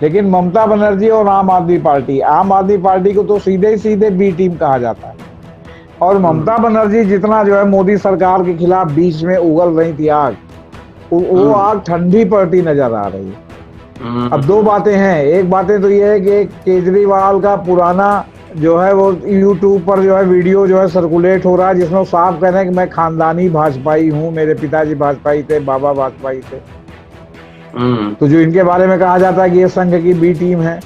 लेकिन ममता बनर्जी और आम आदमी पार्टी को तो सीधे ही सीधे बी टीम कहा जाता है। और ममता बनर्जी जितना जो है मोदी सरकार के खिलाफ बीच में उगल रही थी आग, वो आग ठंडी पड़ती नजर आ रही है। अब दो बातें हैं, एक बातें तो ये है कि केजरीवाल का पुराना जो है वो यूट्यूब पर जो है वीडियो जो है सर्कुलेट हो रहा है, जिसमें वो साफ कह रहे हैं कि मैं खानदानी भाजपाई हूँ, मेरे पिताजी भाजपाई थे, बाबा भाजपाई थे। तो जो इनके बारे में कहा जाता है कि ये संघ की बी टीम है,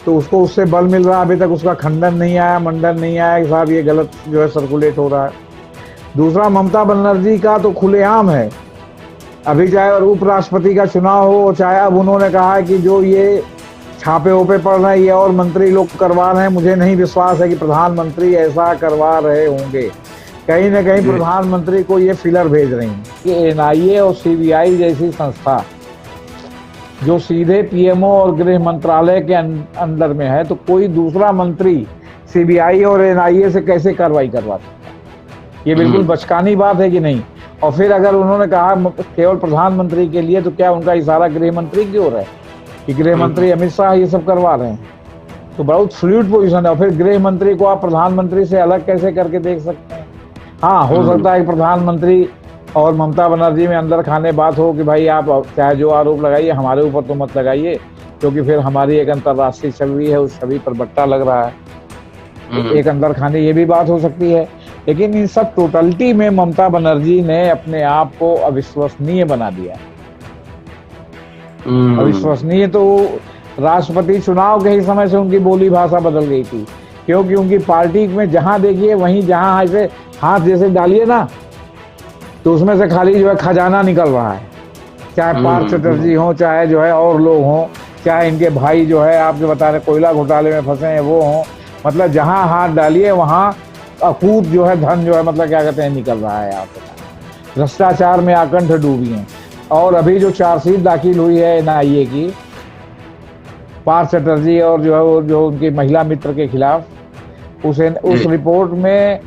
तो उसको उससे बल मिल रहा है। अभी तक उसका खंडन नहीं आया, मंडन नहीं आया कि साहब ये गलत जो है सर्कुलेट हो रहा है। दूसरा, ममता बनर्जी का तो खुलेआम है, अभी चाहे उपराष्ट्रपति का चुनाव हो, चाहे अब उन्होंने कहा है कि जो ये छापे ओपे पड़ रहे हैं ये और मंत्री लोग करवा रहे हैं, मुझे नहीं विश्वास है कि प्रधानमंत्री ऐसा करवा रहे होंगे। कहीं ना कहीं प्रधानमंत्री को ये फिलर भेज रही हैं कि एनआईए और सीबीआई जैसी संस्था जो सीधे पीएमओ और गृह मंत्रालय के अंदर में है, तो कोई दूसरा मंत्री सीबीआई और एनआईए से कैसे कार्रवाई करवा सकता है? ये बिल्कुल बचकानी बात है कि नहीं। और फिर अगर उन्होंने कहा केवल प्रधानमंत्री के लिए, तो क्या उनका इशारा गृह मंत्री की ओर है कि गृह मंत्री अमित शाह ये सब करवा रहे हैं? तो बहुत फ्लूइड पोजीशन है। और फिर गृह मंत्री को आप प्रधानमंत्री से अलग कैसे करके देख सकते हैं? हाँ, हो सकता है कि प्रधानमंत्री और ममता बनर्जी में अंदर खाने बात हो कि भाई आप चाहे जो आरोप लगाइए, हमारे ऊपर तो मत लगाइए, क्योंकि फिर हमारी एक अंतर्राष्ट्रीय छवि है, उस छवि पर बट्टा लग रहा है। एक अंदर खाने ये भी बात हो सकती है। लेकिन इन सब टोटलिटी में ममता बनर्जी ने अपने आप को अविश्वसनीय बना दिया। अविश्वसनीय तो राष्ट्रपति चुनाव के ही समय से उनकी बोली भाषा बदल गई थी, क्योंकि उनकी पार्टी में जहां देखिए वहीं जहां ऐसे हाथ जैसे डालिए ना, तो उसमें से खाली जो है खजाना निकल रहा है। चाहे पार्थ चटर्जी हो, चाहे जो है और लोग हों, चाहे इनके भाई जो है आप जो बता रहे कोयला घोटाले में फंसे हैं वो हों, मतलब जहां हाथ डालिए वहां अकूत जो है धन जो है मतलब क्या कहते हैं निकल रहा है। आप भ्रष्टाचार में आकंठ डूबी हैं। और अभी जो चार्जशीट दाखिल हुई है एनआईए की पार्थ चटर्जी और जो है वो जो उनकी महिला मित्र के खिलाफ, उस रिपोर्ट में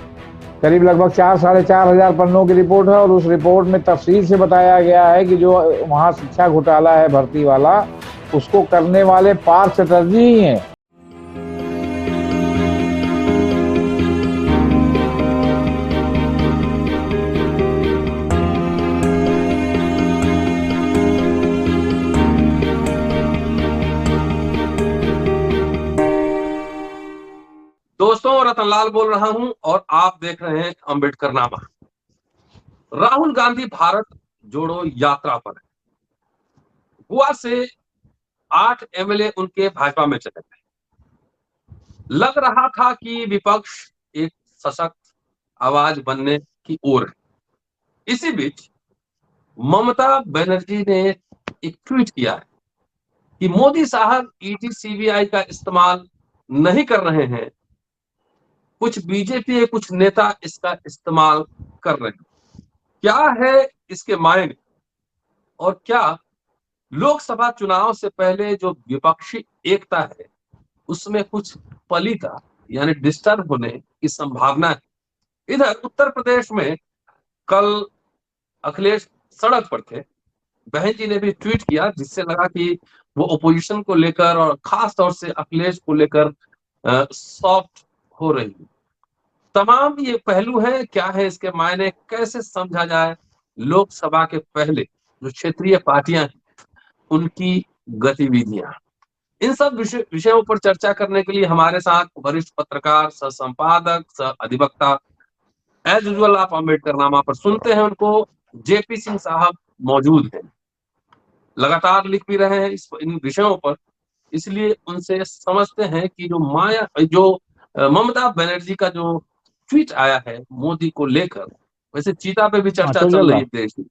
करीब लगभग 4-4.5 हजार पन्नों की रिपोर्ट है। और उस रिपोर्ट में तफसील से बताया गया है कि जो वहां शिक्षा घोटाला है भर्ती वाला, उसको करने वाले पार्थ चटर्जी ही हैं। दोस्तों, रतनलाल बोल रहा हूं और आप देख रहे हैं अंबेडकर नामा। राहुल गांधी भारत जोड़ो यात्रा पर है। गोवा से 8 एमएलए उनके भाजपा में चले गए। लग रहा था कि विपक्ष एक सशक्त आवाज बनने की ओर है। इसी बीच ममता बनर्जी ने एक ट्वीट किया है कि मोदी साहब ईडी सीबीआई का इस्तेमाल नहीं कर रहे हैं, कुछ बीजेपी के कुछ नेता इसका इस्तेमाल कर रहे हैं। क्या है इसके मायने, और क्या लोकसभा चुनाव से पहले जो विपक्षी एकता है उसमें कुछ फलिता यानी डिस्टर्ब होने की संभावना है? इधर उत्तर प्रदेश में कल अखिलेश सड़क पर थे। बहन जी ने भी ट्वीट किया जिससे लगा कि वो ओपोजिशन को लेकर और खास तौर से अखिलेश को लेकर सॉफ्ट हो रही है। तमाम ये पहलू है, क्या है इसके मायने, कैसे समझा जाए लोकसभा के पहले जो क्षेत्रीय पार्टियां हैं उनकी गतिविधियां, इन सब विषयों पर चर्चा करने के लिए हमारे साथ वरिष्ठ पत्रकार, सह संपादक, सह अधिवक्ता, एज यूजुअल आप अम्बेडकर नामा पर सुनते हैं उनको, जेपी सिंह साहब मौजूद हैं। लगातार लिख भी रहे हैं इन विषयों पर, इसलिए उनसे समझते हैं कि जो ममता बनर्जी का जो ट्वीट आया है मोदी को लेकर, वैसे चीता पे भी चर्चा तो चल रही है देश में,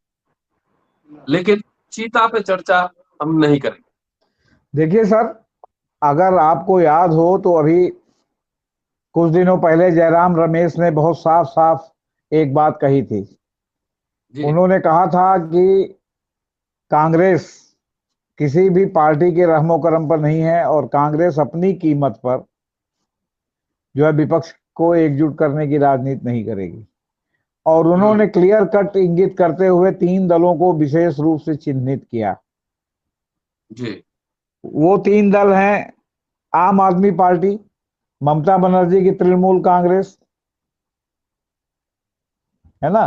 लेकिन चीता पे चर्चा हम नहीं करेंगे। देखिए सर, अगर आपको याद हो तो अभी कुछ दिनों पहले जयराम रमेश ने बहुत साफ साफ एक बात कही थी। उन्होंने कहा था कि कांग्रेस किसी भी पार्टी के रहमो करम पर नहीं है और कांग्रेस अपनी कीमत पर जो है विपक्ष को एकजुट करने की राजनीति नहीं करेगी। और उन्होंने क्लियर कट इंगित करते हुए 3 दलों को विशेष रूप से चिन्हित किया। जी। वो तीन दल हैं, आम आदमी पार्टी, ममता बनर्जी की तृणमूल कांग्रेस, है ना,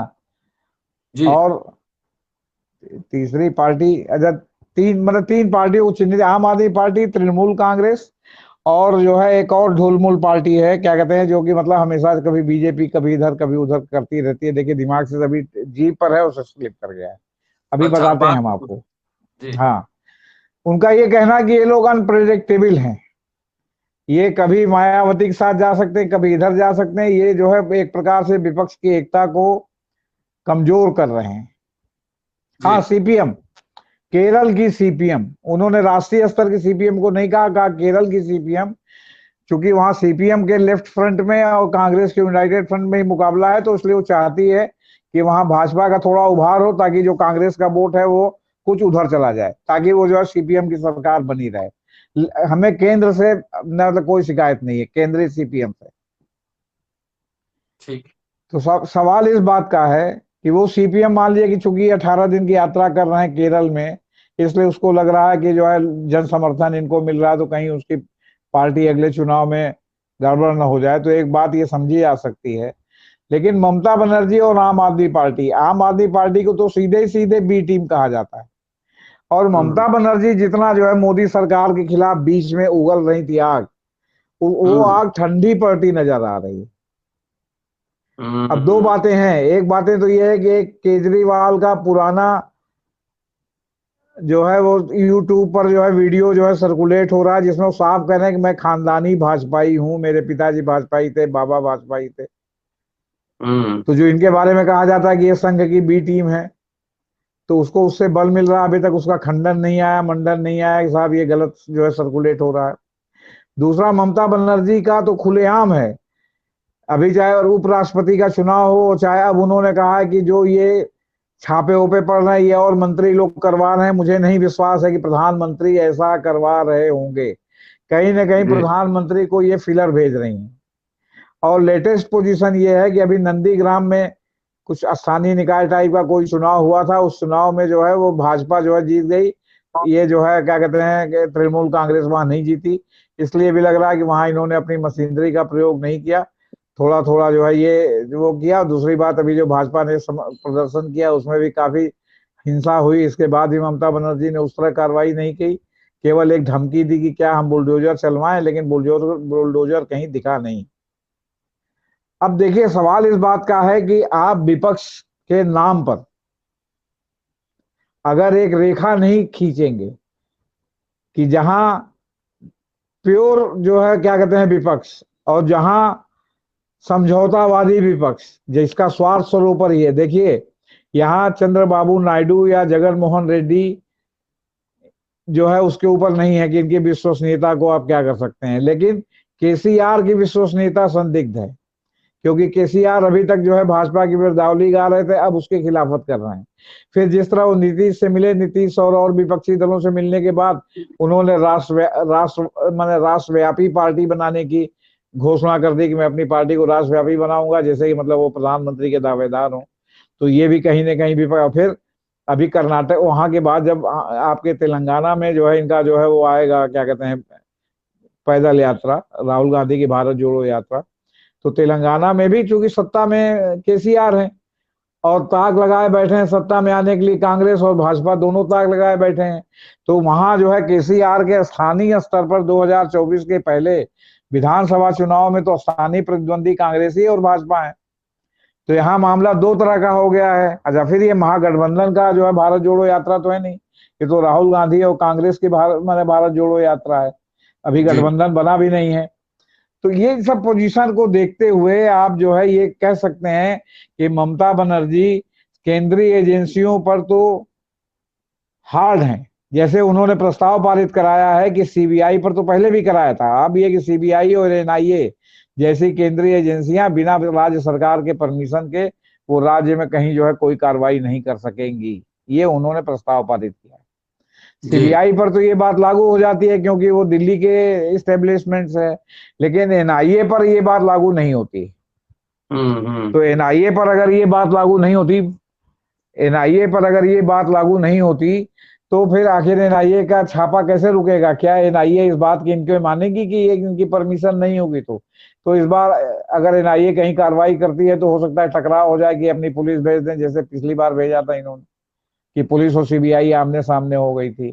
जी और तीसरी पार्टी, अच्छा, तीन मतलब तीन पार्टी वो चिन्हित, आम आदमी पार्टी, तृणमूल कांग्रेस, और जो है एक और ढोलमूल पार्टी है, क्या कहते हैं, जो कि मतलब हमेशा कभी बीजेपी कभी इधर कभी उधर करती रहती है। देखिए दिमाग से अभी जीप पर है, उसे स्लिप कर गया है, अभी अच्छा बताते हैं बात हम तो आपको। जी हाँ, उनका ये कहना कि ये लोग अनप्रेडिक्टेबल हैं, ये कभी मायावती के साथ जा सकते हैं, कभी इधर जा सकते हैं, ये जो है एक प्रकार से विपक्ष की एकता को कमजोर कर रहे हैं। जी हाँ, सीपीएम, केरल की सीपीएम, उन्होंने राष्ट्रीय स्तर की सीपीएम को नहीं कहा, कहा केरल की सीपीएम, क्योंकि वहां सीपीएम के लेफ्ट फ्रंट में और कांग्रेस के यूनाइटेड फ्रंट में ही मुकाबला है, तो इसलिए वो चाहती है कि वहां भाजपा का थोड़ा उभार हो, ताकि जो कांग्रेस का वोट है वो कुछ उधर चला जाए, ताकि वो जो है सीपीएम की सरकार बनी रहे। हमें केंद्र से मतलब कोई शिकायत नहीं है, केंद्रीय सीपीएम से। ठीक। तो सवाल इस बात का है कि वो सीपीएम मान लिया कि चूंकि 18 दिन की यात्रा कर रहे हैं केरल में, इसलिए उसको लग रहा है कि जो है जन समर्थन इनको मिल रहा है, तो कहीं उसकी पार्टी अगले चुनाव में गड़बड़ न हो जाए, तो एक बात ये समझी जा सकती है। लेकिन ममता बनर्जी और आम आदमी पार्टी को तो सीधे ही सीधे बी टीम कहा जाता है। और हम्म ममता बनर्जी जितना जो है मोदी सरकार के खिलाफ बीच में उगल रही थी आग, वो हम्म आग ठंडी पड़ती नजर आ रही है। अब दो हम्म बातें हैं, एक बातें तो ये है कि एक केजरीवाल का पुराना जो है वो यूट्यूब पर जो है वीडियो जो है सर्कुलेट हो रहा है, जिसमें वो साफ कह रहे हैं कि मैं खानदानी भाजपाई हूं, मेरे पिताजी भाजपाई थे, बाबा भाजपाई थे। हम्म तो जो इनके बारे में कहा जाता है कि ये संघ की बी टीम है, तो उसको उससे बल मिल रहा है। अभी तक उसका खंडन नहीं आया, मंडन नहीं आया कि साहब ये गलत जो है सर्कुलेट हो रहा है। दूसरा, ममता बनर्जी का तो खुलेआम है, अभी चाहे उपराष्ट्रपति का चुनाव हो, चाहे अब उन्होंने कहा है कि जो ये छापे ओपे पड़ रहे हैं ये और मंत्री लोग करवा रहे हैं, मुझे नहीं विश्वास है कि प्रधानमंत्री ऐसा करवा रहे होंगे। कहीं ना कहीं जी प्रधानमंत्री को ये फिलर भेज रही हैं। और लेटेस्ट पोजीशन ये है कि अभी नंदीग्राम में कुछ स्थानीय निकाय टाइप का कोई चुनाव हुआ था, उस चुनाव में जो है वो भाजपा जो है जीत गई, ये जो है क्या कहते हैं कि तृणमूल कांग्रेस वहां नहीं जीती। इसलिए भी लग रहा है कि वहां इन्होंने अपनी मशीनरी का प्रयोग नहीं किया, थोड़ा थोड़ा जो है ये जो वो किया। दूसरी बात, अभी जो भाजपा ने प्रदर्शन किया उसमें भी काफी हिंसा हुई, इसके बाद भी ममता बनर्जी ने उस तरह कार्रवाई नहीं की, केवल एक धमकी दी कि क्या हम बुलडोजर चलवाएं, लेकिन बुलडोजर बुलडोजर कहीं दिखा नहीं। अब देखिए सवाल इस बात का है कि आप विपक्ष के नाम पर अगर एक रेखा नहीं खींचेंगे कि जहां प्योर जो है क्या कहते हैं विपक्ष, और जहां समझौतावादी विपक्ष जिसका स्वार्थ स्वरूप ही है। देखिए यहाँ चंद्रबाबू नायडू या जगन मोहन रेड्डी जो है उसके ऊपर नहीं है कि इनकी विश्वसनीयता को आप क्या कर सकते हैं, लेकिन केसीआर की विश्वसनीयता संदिग्ध है, क्योंकि केसीआर अभी तक जो है भाजपा की बिरदावली गा रहे थे, अब उसकी खिलाफत कर रहे हैं। फिर जिस तरह वो नीतीश से मिले, नीतीश और विपक्षी दलों से मिलने के बाद उन्होंने राष्ट्रव्यापी पार्टी बनाने की घोषणा कर दी कि मैं अपनी पार्टी को राष्ट्रव्यापी बनाऊंगा, जैसे कि मतलब वो प्रधानमंत्री के दावेदार हों। तो ये भी कहीं ना कहीं भी फिर अभी कर्नाटक वहां के बाद जब आपके तेलंगाना में जो है इनका जो है वो आएगा क्या कहते हैं पैदल यात्रा, राहुल गांधी की भारत जोड़ो यात्रा, तो तेलंगाना में भी चूंकि सत्ता में केसीआर है और ताक लगाए बैठे हैं सत्ता में आने के लिए, कांग्रेस और भाजपा दोनों ताक लगाए बैठे हैं, तो वहां जो है केसीआर के स्थानीय स्तर पर 2024 के पहले विधानसभा चुनाव में तो स्थानीय प्रतिद्वंदी कांग्रेसी और भाजपा है। तो यहाँ मामला दो तरह का हो गया है। अच्छा, फिर ये महागठबंधन का जो है भारत जोड़ो यात्रा तो है नहीं, ये तो राहुल गांधी और कांग्रेस की भारत जोड़ो यात्रा है, अभी जी गठबंधन बना भी नहीं है। तो ये सब पोजीशन को देखते हुए आप जो है ये कह सकते हैं कि ममता बनर्जी केंद्रीय एजेंसियों पर तो हार्ड हैं। जैसे उन्होंने प्रस्ताव पारित कराया है कि सीबीआई पर, तो पहले भी कराया था, अब ये कि सीबीआई और एनआईए जैसी केंद्रीय एजेंसियां बिना राज्य सरकार के परमिशन के वो राज्य में कहीं जो है कोई कार्रवाई नहीं कर सकेंगी, ये उन्होंने प्रस्ताव पारित किया है। जी सीबीआई पर तो ये बात लागू हो जाती है क्योंकि वो दिल्ली के इस्टेब्लिशमेंट है, लेकिन एनआईए पर ये बात लागू नहीं होती। हम्म। तो एनआईए पर अगर ये बात लागू नहीं होती, तो फिर आखिर एनआईए का छापा कैसे रुकेगा? क्या एनआईए इस बात की इनके मानेगी कि ये इनकी परमिशन नहीं होगी? तो इस बार अगर एनआईए कहीं कार्रवाई करती है तो हो सकता है टकराव हो जाए कि अपनी पुलिस भेज दें, जैसे पिछली बार भेजा था इन्होंने, कि पुलिस और सीबीआई आमने सामने हो गई थी।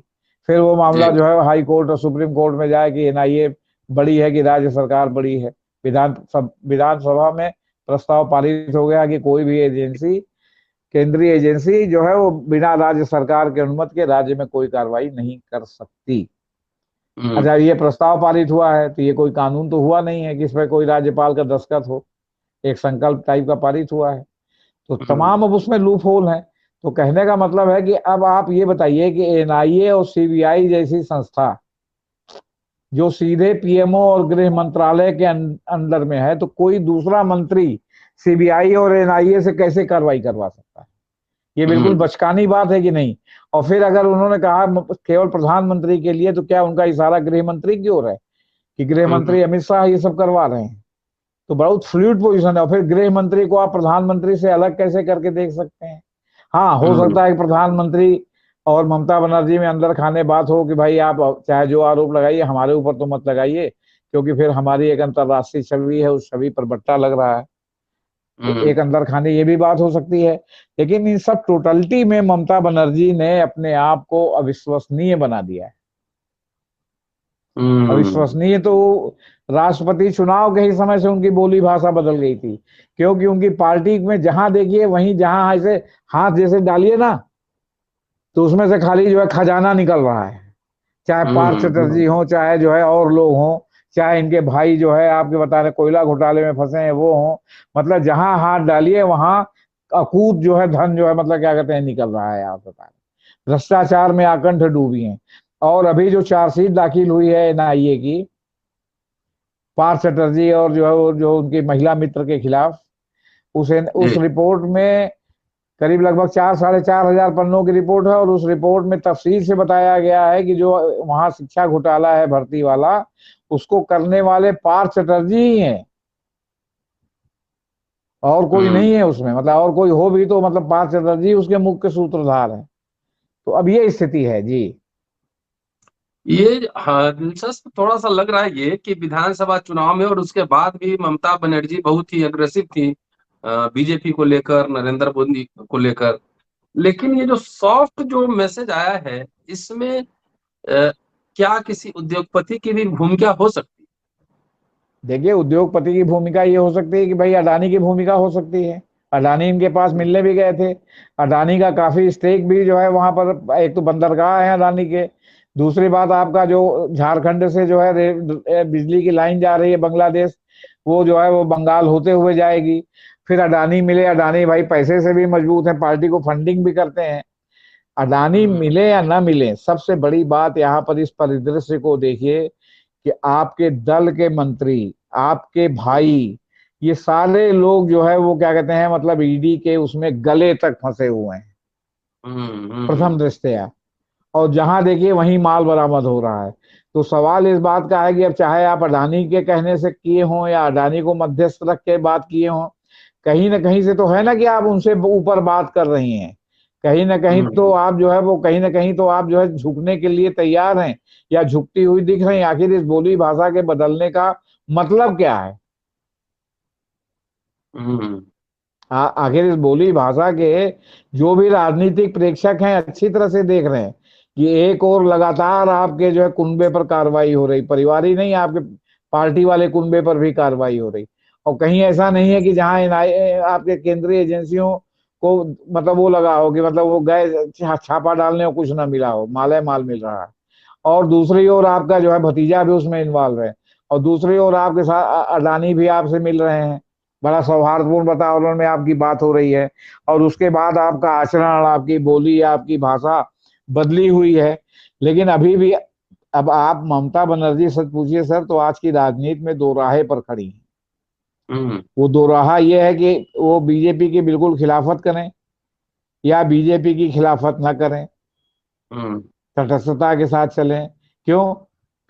फिर वो मामला जी। जो है हाई कोर्ट और सुप्रीम कोर्ट में जाए कि एनआईए बड़ी है कि राज्य सरकार बड़ी है। विधानसभा में प्रस्ताव पारित हो गया कि कोई भी एजेंसी, केंद्रीय एजेंसी जो है वो बिना राज्य सरकार के अनुमति के राज्य में कोई कार्रवाई नहीं कर सकती। हम्म। अच्छा, ये प्रस्ताव पारित हुआ है तो ये कोई कानून तो हुआ नहीं है कि इस पर कोई राज्यपाल का दस्तखत हो। एक संकल्प टाइप का पारित हुआ है, तो हम्म। तमाम अब उसमें लूप होल है। तो कहने का मतलब है कि अब आप ये बताइए कि एनआईए और सीबीआई जैसी संस्था जो सीधे पीएमओ और गृह मंत्रालय के अंडर में है, तो कोई दूसरा मंत्री सीबीआई और एनआईए से कैसे कार्रवाई करवा सकता है? ये बिल्कुल हम्म। बचकानी बात है कि नहीं? और फिर अगर उन्होंने कहा केवल प्रधानमंत्री के लिए, तो क्या उनका इशारा गृह मंत्री की ओर है कि गृह हम्म। मंत्री अमित शाह ये सब करवा रहे हैं? तो बहुत फ्लूइड पोजीशन है। और फिर गृह मंत्री को आप प्रधानमंत्री से अलग कैसे करके देख सकते हैं? हाँ, हो हम्म। सकता है कि प्रधानमंत्री और ममता बनर्जी में अंदर खाने बात हो कि भाई आप चाहे जो आरोप लगाइए, हमारे ऊपर तो मत लगाइए, क्योंकि फिर हमारी एक अंतर्राष्ट्रीय छवि है, उस छवि पर बट्टा लग रहा है। तो हम्म। एक अंदर खाने ये भी बात हो सकती है। लेकिन इन सब टोटलिटी में ममता बनर्जी ने अपने आप को अविश्वसनीय बना दिया है। हम्म। अविश्वसनीय तो राष्ट्रपति चुनाव के ही समय से उनकी बोली भाषा बदल गई थी, क्योंकि उनकी पार्टी में जहां देखिए वहीं, जहां ऐसे हाथ जैसे डालिए ना, तो उसमें से खाली जो है खजाना निकल रहा है। चाहे पार्थ हम्म। चटर्जी हो, चाहे जो है और लोग हों, चाहे इनके भाई जो है आपके बता रहे कोयला घोटाले में फंसे हैं वो हों, मतलब जहां हाथ डालिए वहां अकूत जो है धन जो है, मतलब क्या कहते हैं, निकल रहा है। आप बता रहे भ्रष्टाचार में आकंठ डूबी हैं। और अभी जो चार्जशीट दाखिल हुई है एनआईए की पार्थ चटर्जी और जो है वो जो उनकी महिला मित्र के खिलाफ, उस जी। रिपोर्ट में करीब लगभग 4 साढ़े 4 हजार पन्नों की रिपोर्ट है। और उस रिपोर्ट में तफसील से बताया गया है कि जो वहां शिक्षा घोटाला है भर्ती वाला, उसको करने वाले पार्थ चटर्जी ही हैं, और कोई हम्म। नहीं है उसमें। मतलब और कोई हो भी तो मतलब पार्थ चटर्जी उसके मुख्य सूत्रधार है। तो अब ये स्थिति है जी। ये हाँ, दिलचस्प थोड़ा सा लग रहा है ये कि विधानसभा चुनाव में और उसके बाद भी ममता बनर्जी बहुत ही अग्रेसिव थी बीजेपी को लेकर, नरेंद्र मोदी को लेकर। लेकिन ये जो सॉफ्ट जो मैसेज आया है, इसमें क्या किसी उद्योगपति की भी भूमिका हो सकती देखिए, उद्योगपति की भूमिका ये हो सकती है कि भाई अडानी की भूमिका हो सकती है। अडानी इनके पास है? मिलने भी गए थे। अडानी का काफी स्टेक भी जो है वहां पर, एक तो बंदरगाह है अडानी के, दूसरी बात आपका जो झारखंड से जो है बिजली की लाइन जा रही है बांग्लादेश, वो जो है वो बंगाल होते हुए जाएगी। फिर अडानी मिले, अडानी भाई पैसे से भी मजबूत है, पार्टी को फंडिंग भी करते हैं। अडानी हम्म। मिले या ना मिले, सबसे बड़ी बात यहाँ पर इस परिदृश्य को देखिए कि आपके दल के मंत्री, आपके भाई, ये सारे लोग जो है वो क्या कहते हैं, मतलब ईडी के उसमें गले तक फंसे हुए हैं हम्म। प्रथम दृष्टया। और जहां देखिए वहीं माल बरामद हो रहा है। तो सवाल इस बात का है कि अब चाहे आप अडानी के कहने से किए हों या अडानी को मध्यस्थ रख के बात किए हों, कहीं ना कहीं से तो है ना कि आप उनसे ऊपर बात कर रही हैं। कहीं ना कहीं तो हम्म। आप जो है वो, कहीं ना कहीं तो आप जो है झुकने के लिए तैयार हैं या झुकती हुई दिख रही हैं। आखिर इस बोली भाषा के बदलने का मतलब क्या है? हम्म। आखिर इस बोली भाषा के जो भी राजनीतिक प्रेक्षक हैं अच्छी तरह से देख रहे हैं कि एक और लगातार आपके जो है कुनबे पर कार्रवाई हो रही, परिवार ही नहीं, आपके पार्टी वाले कुनबे पर भी कार्रवाई हो रही। और कहीं ऐसा नहीं है कि जहां आपके केंद्रीय एजेंसियों को मतलब वो लगा हो कि मतलब वो गए छापा डालने और कुछ ना मिला हो, माले माल मिल रहा है। और दूसरी ओर आपका जो है भतीजा भी उसमें इन्वॉल्व है। और दूसरी ओर आपके साथ अडानी भी आपसे मिल रहे हैं, बड़ा सौहार्दपूर्ण वातावरण में आपकी बात हो रही है। और उसके बाद आपका आचरण, आपकी बोली, आपकी भाषा बदली हुई है। लेकिन अभी भी, अब आप ममता बनर्जी सच पूछिए सर, तो आज की राजनीति में दो राहे पर खड़ी है। हम्म। वो दो राह ये है कि वो बीजेपी की बिल्कुल खिलाफत करें या बीजेपी की खिलाफत ना करें, हम्म। तटस्थता के साथ चलें। क्यों?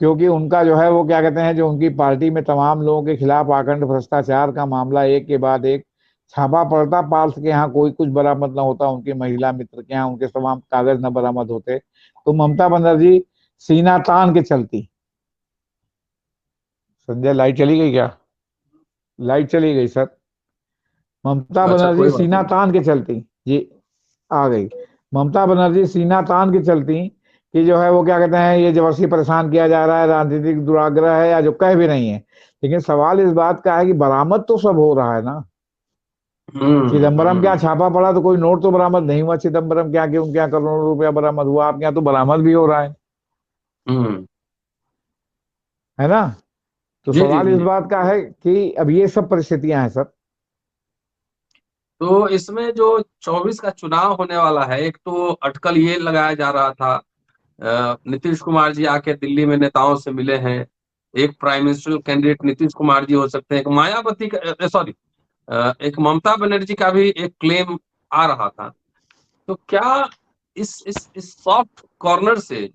क्योंकि उनका जो है वो क्या कहते हैं, जो उनकी पार्टी में तमाम लोगों के खिलाफ आखंड भ्रष्टाचार का मामला एक के बाद एक छापा पड़ता, पार्थ के यहाँ कोई कुछ बरामद न होता, उनके महिला मित्र के यहाँ उनके तमाम कागज न बरामद होते, तो ममता बनर्जी सीना तान के चलती। संजय, लाइट चली गई क्या? लाइट चली गई सर। ममता अच्छा, बनर्जी कोई बात सीना नहीं। तान के चलती। जी, आ गई। ममता बनर्जी सीना तान के चलती कि जो है वो क्या कहते हैं, ये जबरदस्ती परेशान किया जा रहा है, राजनीतिक दुराग्रह है, या जो कह भी नहीं है। लेकिन सवाल इस बात का है कि बरामद तो सब हो रहा है ना। चिदम्बरम क्या हम्म। छापा पड़ा तो कोई नोट तो बरामद नहीं हुआ? चिदम्बरम क्या कि उनके यहाँ करोड़ों रुपया बरामद हुआ, आपके यहाँ तो बरामद भी हो रहा हम्म। है ना? तो जी जी सवाल इस जी। बात का है कि अब ये सब परिस्थितियां हैं सर। तो इसमें जो 24 का चुनाव होने वाला है, एक तो अटकल ये लगाया जा रहा था, नीतीश कुमार जी आके दिल्ली में नेताओं से मिले हैं, एक prime minister candidate Nitish Kumar ji हो सकते हैं, एक मायावती का, सॉरी, एक ममता बनर्जी का भी एक क्लेम आ रहा था। तो क्या इस सॉफ्ट कॉर्नर से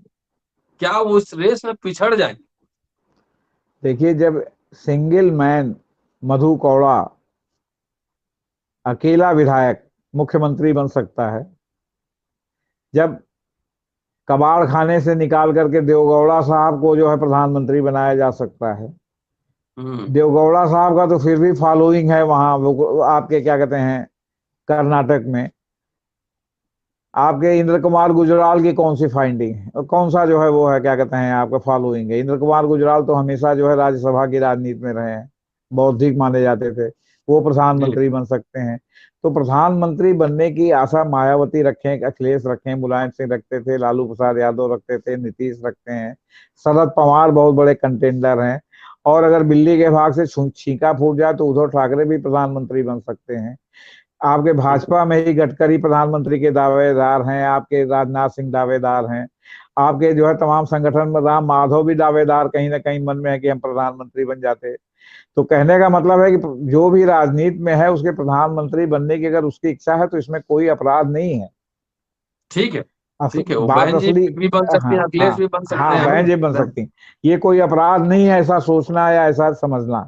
क्या वो इस रेस में पिछड़ जाएंगे? देखिए, जब सिंगल मैन मधु कौड़ा अकेला विधायक मुख्यमंत्री बन सकता है, जब कबाड़ खाने से निकाल करके देवगौड़ा साहब को जो है प्रधानमंत्री बनाया जा सकता है, हम्म। देवगौड़ा साहब का तो फिर भी फॉलोइंग है वहां, वो आपके क्या कहते हैं, कर्नाटक में। आपके इंद्र कुमार गुजराल की कौन सी फाइंडिंग है और कौन सा जो है वो है क्या कहते हैं आपका फॉलोइंग है? इंद्र कुमार गुजराल तो हमेशा जो है राज्यसभा की राजनीति में रहे हैं, बौद्धिक माने जाते थे, वो जी। प्रधानमंत्री बन सकते हैं। तो प्रधानमंत्री बनने की आशा मायावती रखें, अखिलेश रखें, मुलायम सिंह रखते थे, लालू प्रसाद यादव रखते थे, नीतीश रखते हैं, शरद पवार बहुत बड़े कंटेंडर हैं। और अगर बिल्ली के भाग से छींका फूट जाए तो उद्धव ठाकरे भी प्रधानमंत्री बन सकते हैं। आपके हम्म। भाजपा में ही गडकरी प्रधानमंत्री के दावेदार हैं, आपके राजनाथ सिंह दावेदार हैं, आपके जो है तमाम संगठन में राम माधव भी दावेदार कहीं ना कहीं मन में है कि हम प्रधानमंत्री बन जाते। तो कहने का मतलब है कि जो भी राजनीति में है उसके प्रधानमंत्री बनने की अगर उसकी इच्छा है तो इसमें कोई अपराध नहीं है। ठीक है। ठीक है, वो बात बहन जी असली, भी बन सकती हाँ है, अखिलेश हाँ भी बन सकते हाँ, हैं, है बहन ना? जी बन सकती हैं। ये कोई अपराध नहीं है ऐसा सोचना या ऐसा समझना।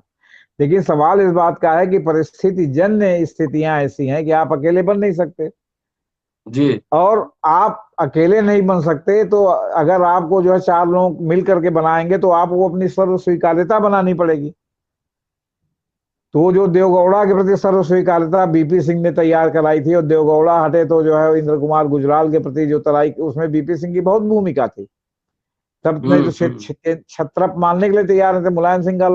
लेकिन सवाल इस बात का है कि परिस्थिति जन्य स्थितियां ऐसी हैं कि आप अकेले बन नहीं सकते। जी। और आप अकेले नहीं बन सकते तो अगर आपको जो है चार लोग मिल करके बनाएंगे तो आपको अपनी सर्व स्वीकार्यता बनानी पड़ेगी। तो जो देवगौड़ा के प्रति सर्व स्वीकार्यता बीपी सिंह ने तैयार कराई थी, और देवगौड़ा हटे तो जो है इंद्र कुमार गुजराल के प्रति जो तराई, उसमें बीपी सिंह की बहुत भूमिका थी। तब नहीं तो हम्म। छत्रप मानने के लिए तैयार थे, मुलायम सिंह का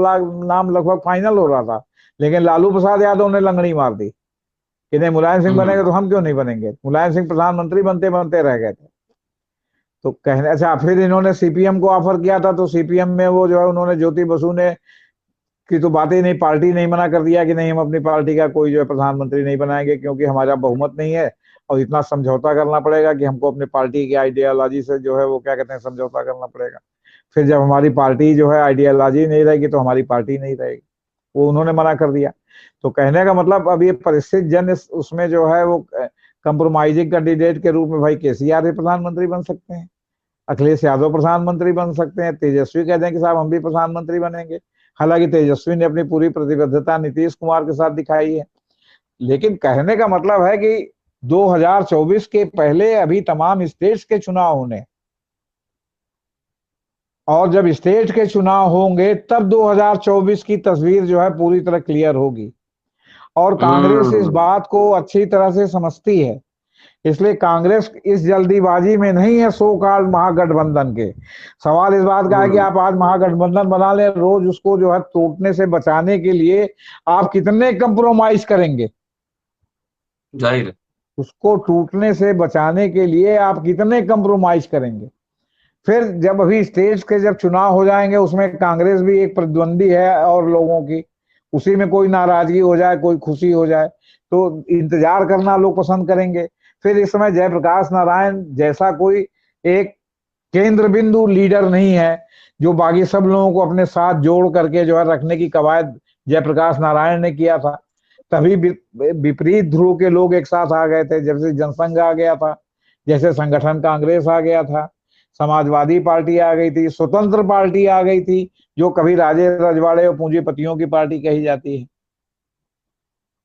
नाम लगभग फाइनल हो रहा था, लेकिन लालू प्रसाद यादव ने लंगड़ी मार दी कि नहीं, मुलायम सिंह हम्म। बनेगा तो हम क्यों नहीं बनेंगे। मुलायम सिंह प्रधानमंत्री बनते बनते रह गए थे। तो कहने, अच्छा, फिर इन्होंने सीपीएम को ऑफर किया था, तो सीपीएम में वो जो है उन्होंने ज्योति बसु ने की तो बातें नहीं, पार्टी नहीं मना कर दिया कि नहीं, हम अपनी पार्टी का कोई जो है प्रधानमंत्री नहीं बनाएंगे क्योंकि हमारा बहुमत नहीं है, और इतना समझौता करना पड़ेगा कि हमको अपनी पार्टी की आइडियोलॉजी से जो है वो क्या कहते हैं समझौता करना पड़ेगा। फिर जब हमारी पार्टी जो है आइडियोलॉजी नहीं रहेगी तो हमारी पार्टी नहीं रहेगी, वो उन्होंने मना कर दिया। तो कहने का मतलब अब ये परिस्थिति जन उसमें जो है वो कंप्रोमाइजिंग कैंडिडेट के रूप में भाई केसीआर भी प्रधानमंत्री बन सकते हैं, अखिलेश यादव प्रधानमंत्री बन सकते हैं, तेजस्वी कहते हैं कि साहब हम भी प्रधानमंत्री बनेंगे। हालांकि तेजस्वी ने अपनी पूरी प्रतिबद्धता नीतीश कुमार के साथ दिखाई है। लेकिन कहने का मतलब है कि 2024 के पहले अभी तमाम स्टेट्स के चुनाव होने, और जब स्टेट के चुनाव होंगे तब 2024 की तस्वीर जो है पूरी तरह क्लियर होगी। और कांग्रेस इस हम्म। बात को अच्छी तरह से समझती है, इसलिए कांग्रेस इस जल्दीबाजी में नहीं है सो कॉल्ड महागठबंधन के। सवाल इस बात का है कि हम्म। आप आज महागठबंधन बना लें, रोज उसको जो है टूटने से बचाने के लिए आप कितने कंप्रोमाइज करेंगे? जाहिर है। उसको टूटने से बचाने के लिए आप कितने कंप्रोमाइज करेंगे? फिर जब अभी स्टेट के जब चुनाव हो जाएंगे उसमें कांग्रेस भी एक प्रतिद्वंदी है और लोगों की, उसी में कोई नाराजगी हो जाए, कोई खुशी हो जाए, तो इंतजार करना लोग पसंद करेंगे। फिर इस समय जयप्रकाश नारायण जैसा कोई एक केंद्र बिंदु लीडर नहीं है जो बाकी सब लोगों को अपने साथ जोड़ करके जो है रखने की कवायद जयप्रकाश नारायण ने किया था। तभी विपरीत ध्रुव के लोग एक साथ आ गए थे, जैसे जनसंघ आ गया था, जैसे संगठन कांग्रेस आ गया था, समाजवादी पार्टी आ गई थी, स्वतंत्र पार्टी आ गई थी, जो कभी राजे रजवाड़े और पूंजीपतियों की पार्टी कही जाती है।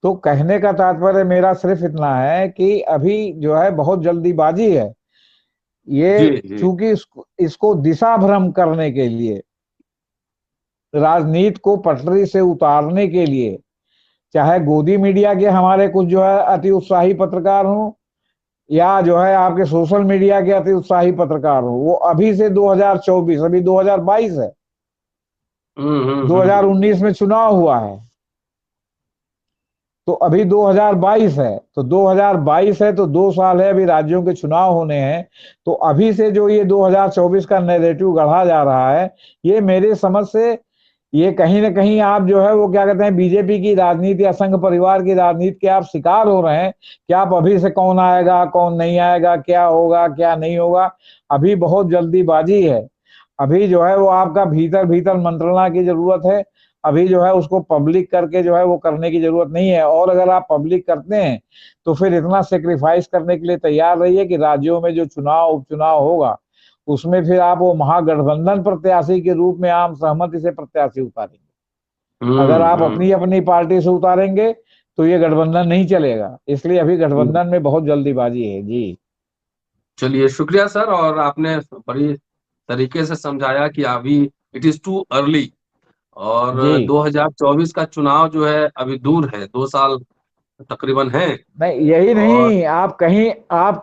तो कहने का तात्पर्य मेरा सिर्फ इतना है कि अभी जो है बहुत जल्दीबाजी है। जी ये जी। चूंकि इसको दिशा भ्रम करने के लिए, राजनीति को पटरी से उतारने के लिए, चाहे गोदी मीडिया के हमारे कुछ जो है अति उत्साही पत्रकार हों, या जो है आपके सोशल मीडिया के अति उत्साही पत्रकार हों, वो अभी से 2024, अभी 2022 है, हम्म। 2019 में चुनाव हुआ है, तो अभी 2022 है, तो 2022 है तो 2 साल है, अभी राज्यों के चुनाव होने हैं। तो अभी से जो ये 2024 का नैरेटिव गढ़ा जा रहा है, ये मेरे समझ से ये कहीं ना कहीं आप जो है वो क्या कहते हैं, बीजेपी की राजनीति या संघ परिवार की राजनीति के आप शिकार हो रहे हैं कि आप अभी से कौन आएगा कौन नहीं आएगा, क्या होगा क्या नहीं होगा। अभी बहुत जल्दीबाजी है। अभी जो है वो आपका भीतर भीतर मंत्रणा की जरूरत है। अभी जो है उसको पब्लिक करके जो है वो करने की जरूरत नहीं है। और अगर आप पब्लिक करते हैं तो फिर इतना सेक्रीफाइस करने के लिए तैयार रहिए कि राज्यों में जो चुनाव उपचुनाव होगा उसमें फिर आप वो महागठबंधन प्रत्याशी के रूप में आम सहमति से प्रत्याशी उतारेंगे। अगर आप हम्म। अपनी अपनी पार्टी से उतारेंगे तो ये गठबंधन नहीं चलेगा। इसलिए अभी गठबंधन में बहुत जल्दीबाजी है। जी चलिए शुक्रिया सर, और आपने बड़ी तरीके से समझाया कि अभी इट इज टू अर्ली, और जी। 2024 का चुनाव जो है अभी दूर है, 2 साल तकरीबन है। नहीं, यही और नहीं, आप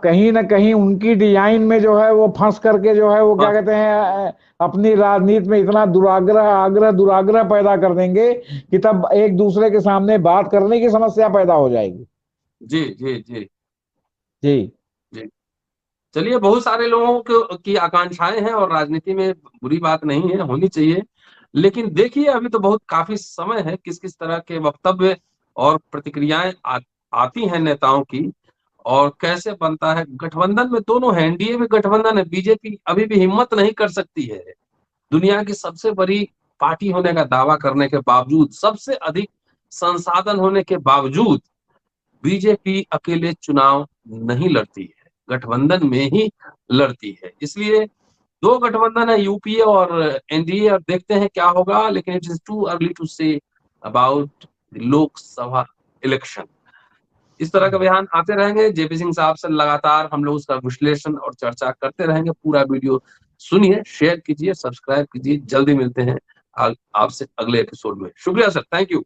कहीं ना कहीं उनकी डिजाइन में जो है वो फंस करके जो है वो क्या कहते हैं अपनी राजनीति में इतना दुराग्रह पैदा कर देंगे कि तब एक दूसरे के सामने बात करने की समस्या पैदा हो जाएगी। जी जी जी जी जी। चलिए, बहुत सारे लोगों की आकांक्षाएं हैं, और राजनीति में बुरी बात नहीं है, होनी चाहिए। लेकिन देखिए, अभी तो बहुत काफी समय है, किस किस तरह के वक्तव्य और प्रतिक्रियाएं आती हैं नेताओं की, और कैसे बनता है गठबंधन में। दोनों है, एनडीए में गठबंधन है, बीजेपी अभी भी हिम्मत नहीं कर सकती है। दुनिया की सबसे बड़ी पार्टी होने का दावा करने के बावजूद, सबसे अधिक संसाधन होने के बावजूद, बीजेपी अकेले चुनाव नहीं लड़ती है, गठबंधन में ही लड़ती है। इसलिए दो गठबंधन है, यूपीए और एनडीए, और देखते हैं क्या होगा। लेकिन it is too early to say about Lok Sabha election. इस तरह का बयान आते रहेंगे जेपी सिंह साहब से, लगातार हम लोग उसका विश्लेषण और चर्चा करते रहेंगे। पूरा वीडियो सुनिए, शेयर कीजिए, सब्सक्राइब कीजिए। जल्दी मिलते हैं आपसे अगले एपिसोड में। शुक्रिया सर, थैंक यू।